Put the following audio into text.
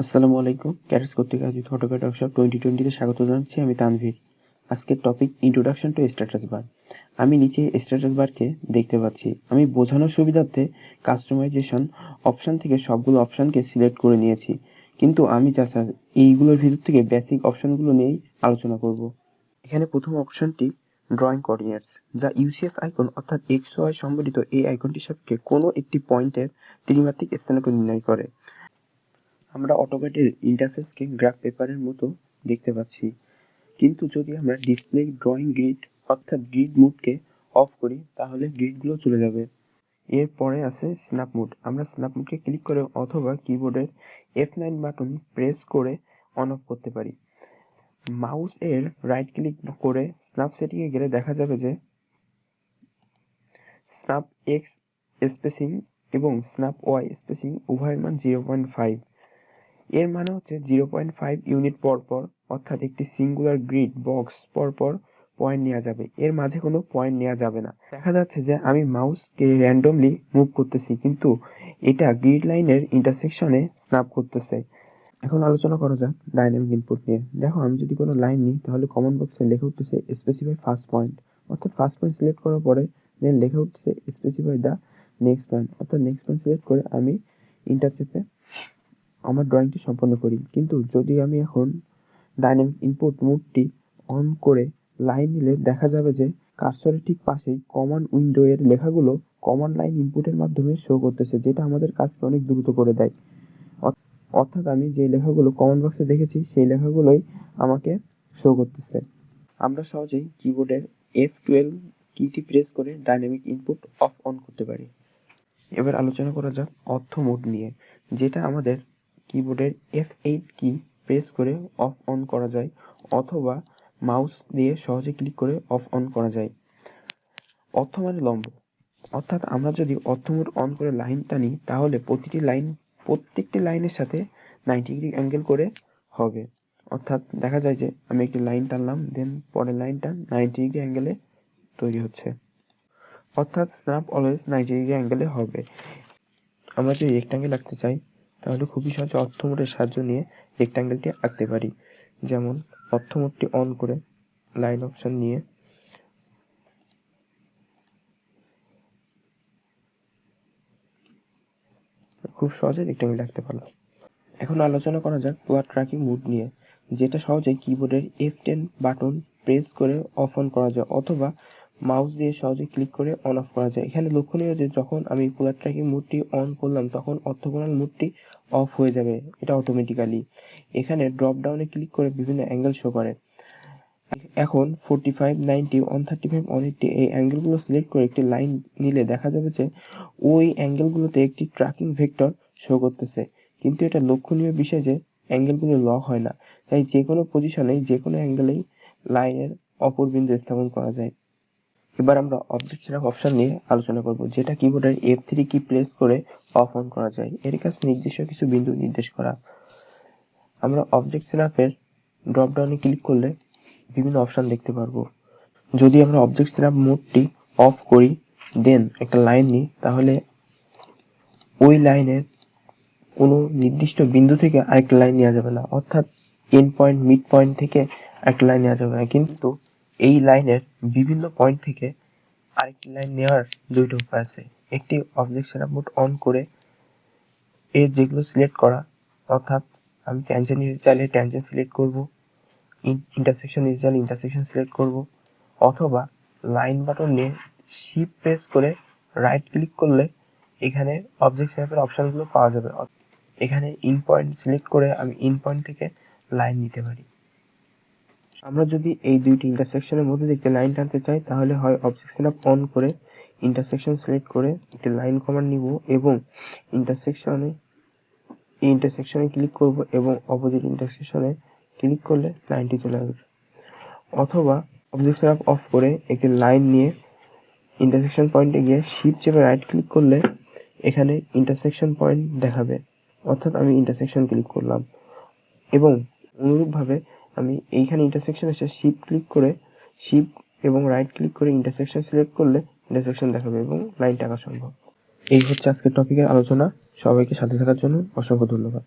আসসালামু আলাইকুম। ক্যাডার্স কর্তৃক আয়োজিত AutoCAD ওয়ার্কশপ 2020 তে স্বাগত জানাচ্ছি। আমি তানভীর। আজকের topic introduction to status bar. আমি নিচে স্ট্যাটাস বারকে দেখতে পাচ্ছি। আমি বোঝানোর সুবিধার্থে কাস্টমাইজেশন অপশন থেকে সবগুলো অপশনকে সিলেক্ট করে নিয়েছি, কিন্তু আমি জাস্ট এইগুলোর ভিতর থেকে বেসিক অপশনগুলো নিয়েই আলোচনা করব। এখানে প্রথম অপশনটি ড্রয়িং কোঅর্ডিনেটস, যা ইউসিএস আইকন অর্থাৎ এক্স ওয়াই সম্বলিত এই আইকনটির সাপেক্ষে কোনো একটি পয়েন্টের ত্রিমাত্রিক স্থানাঙ্ক নির্ণয় করে। আমরা অটোক্যাডের ইন্টারফেসকে গ্রাফ পেপারের মতো দেখতে পাচ্ছি, কিন্তু যদি আমরা ডিসপ্লে ড্রয়িং গ্রিড অর্থাৎ গ্রিড মোডকে অফ করি তাহলে গ্রিডগুলো চলে যাবে। এরপরে আছে স্ন্যাপ মোড। আমরা স্ন্যাপ মোডকে ক্লিক করে অথবা কিবোর্ডের F9 বাটন প্রেস করে অন অফ করতে পারি। মাউস এর রাইট ক্লিক করে স্ন্যাপ সেটিংয়ে গেলে দেখা যাবে যে স্ন্যাপ এক্স স্পেসিং এবং স্ন্যাপ ওয়াই স্পেসিং উভয়ের মান 0.5। এর মানে হচ্ছে 0.5 ইউনিট পরপর, অর্থাৎ একটি সিঙ্গুলার গ্রিড বক্স পরপর পয়েন্ট নেওয়া যাবে, এর মাঝে কোনো পয়েন্ট নেওয়া যাবে না। দেখা যাচ্ছে যে আমি মাউসকে র্যান্ডমলি মুভ করতেছি, কিন্তু এটা গ্রিড লাইনের ইন্টারসেকশনে স্ন্যাপ করতেছে। এখন আলোচনা করা যাক ডাইনামিক ইনপুট নিয়ে। দেখো, আমি যদি কোনো লাইন নিই তাহলে কমেন্ট বক্সে লেখা উঠতেছে স্পেসিফাই ফার্স্ট পয়েন্ট, অর্থাৎ ফার্স্ট পয়েন্ট সিলেক্ট করার পরে দেন লেখা উঠতেছে স্পেসিফাই দ্য নেক্সট পয়েন্ট, অর্থাৎ নেক্সট পয়েন্ট সিলেক্ট করে আমি ইন্টার চেপে আমার ড্রয়িংটি সম্পন্ন করি। কিন্তু যদি আমি এখন ডাইনামিক ইনপুট মোডটি অন করে লাইন নিলে দেখা যাবে যে কার্সরের ঠিক পাশেই কমান্ড উইন্ডো এর লেখাগুলো কমান্ড লাইন ইনপুটের মাধ্যমে শো করতেছে, যেটা আমাদের কাজকে অনেক দ্রুত করে দেয়। অর্থাৎ আমি যে লেখাগুলো কমান্ড বক্সে দেখেছি সেই লেখাগুলোই আমাকে শো করতেছে। আমরা সহজেই কিবোর্ডের F12 কিটি প্রেস করে ডাইনামিক ইনপুট অফ অন করতে পারি। এবার আলোচনা করা যাক অর্থ মোড নিয়ে, যেটা আমাদের কিবোর্ডের F8 কি প্রেস করে অফ অন করা যায়, অথবা মাউস দিয়ে সহজে ক্লিক করে অফ অন করা যায়। অর্থ মানে লম্ব, অর্থাৎ আমরা যদি অর্থ মোড অন করে লাইন টানি তাহলে প্রত্যেকটি লাইনের সাথে 90 ডিগ্রি অ্যাঙ্গেল করে হবে। অর্থাৎ দেখা যায় যে আমি একটি লাইন টানলাম, দেন পরের লাইনটা 90 ডিগ্রি অ্যাঙ্গেলে তৈরি হচ্ছে, অর্থাৎ স্ন্যাপ অলওয়েজ 90 ডিগ্রি অ্যাঙ্গেলে হবে। আমরা যদি রেক্ট্যাঙ্গেল আঁকতে চাই তাহলে খুবই সহজে অর্থ মোডের সাহায্য নিয়ে রেক্ট্যাঙ্গেলটি আঁকতে পারি। যেমন অর্থ মোডটি অন করে লাইন অপশন নিয়ে খুব সহজে রেক্ট্যাঙ্গেল আঁকতে পারলাম। এখন আলোচনা করা যাক প্লট ট্র্যাকিং মোড নিয়ে, যেটা সহজে কিবোর্ডের F10 বাটন প্রেস করে অফ অন করা যায়, অথবা মাউস দিয়ে সহজে ক্লিক করে অন অফ করা যায়। এখানে লক্ষণীয় যে যখন আমি প্লট ট্র্যাকিং মোডটি অন করলাম তখন অর্থোগোনাল মোডটি অফ হয়ে যাবে, এটা অটোমেটিক্যালি। এখানে ড্রপ ডাউনে ক্লিক করে বিভিন্ন অ্যাঙ্গেল শো করে। এখন 45, 90, 135, 180 এই অ্যাঙ্গেলগুলো সিলেক্ট করে একটি লাইন নিলে দেখা যাবে যে ওই অ্যাঙ্গেলগুলোতে একটি ট্র্যাকিং ভেক্টর শো করতেছে, কিন্তু এটা লক্ষণীয় বিষয় যে অ্যাঙ্গেলগুলো লক হয় না, তাই যে কোনো পজিশনেই যে কোনো অ্যাঙ্গেলেই লাইনের অপর বিন্দু স্থাপন করা যায়। এবার আমরা অবজেক্ট স্ন্যাপ অপশন নিয়ে আলোচনা করব, যেটা কিবোর্ডের F3 কি প্রেস করে অফ অন করা যায়। এর কাজ নির্দিষ্ট কিছু বিন্দু নির্দেশ করা। আমরা অবজেক্ট স্ন্যাপের ড্রপ ডাউনে ক্লিক করলে বিভিন্ন অপশন দেখতে পারবো। যদি আমরা অবজেক্ট স্ন্যাপ মোডটি অফ করি দেন একটা লাইন নিই, তাহলে ওই লাইনের কোনো নির্দিষ্ট বিন্দু থেকে আরেকটা লাইন নেওয়া যাবে না, অর্থাৎ এন্ড পয়েন্ট মিড পয়েন্ট থেকে একটা লাইন নেওয়া যাবে না, কিন্তু এই লাইনের বিভিন্ন পয়েন্ট থেকে আরেকটি লাইন নেওয়ার দুইটা উপায় আছে। একটি অবজেক্ট স্ন্যাপ মোড অন করে এর যেগুলো সিলেক্ট করা, অর্থাৎ আমি ট্যানজেন্ট নিতে চাইলে ট্যানজেন্ট সিলেক্ট করব, ইন্টারসেকশন নিতে চাইলে ইন্টারসেকশন সিলেক্ট করব, অথবা লাইন বাটন নিয়ে শিফট প্রেস করে রাইট ক্লিক করলে এখানে অবজেক্ট স্ন্যাপের অপশনগুলো পাওয়া যাবে। এখানে ইন পয়েন্ট সিলেক্ট করে আমি ইন পয়েন্ট থেকে লাইন নিতে পারি। আমরা যদি এই দুইটি ইন্টারসেকশনের মধ্যে একটি লাইন টানতে চাই তাহলে হয় অবজেক্ট স্ন্যাপ অন করে ইন্টারসেকশন সিলেক্ট করে একটি লাইন কমান্ড নিব এবং ইন্টারসেকশনে ক্লিক করব এবং অপোজিট ইন্টারসেকশনে ক্লিক করলে লাইনটি চলে আসবে, অথবা অবজেক্ট স্ন্যাপ অফ করে একটি লাইন নিয়ে ইন্টারসেকশন পয়েন্টে গিয়ে শিফট চেপে রাইট ক্লিক করলে এখানে ইন্টারসেকশন পয়েন্ট দেখাবে, অর্থাৎ আমি ইন্টারসেকশন ক্লিক করলাম। এবং অনুরূপভাবে আমি এইখানে ইন্টারসেকশন এসে শিফট এবং রাইট ক্লিক করে ইন্টারসেকশন সিলেক্ট করলে ইন্টারসেকশন দেখাবে এবং লাইনটা আঁকা সম্ভব। এই হচ্ছে আজকের টপিকের আলোচনা। সবাইকে সাথে থাকার জন্য অসংখ্য ধন্যবাদ।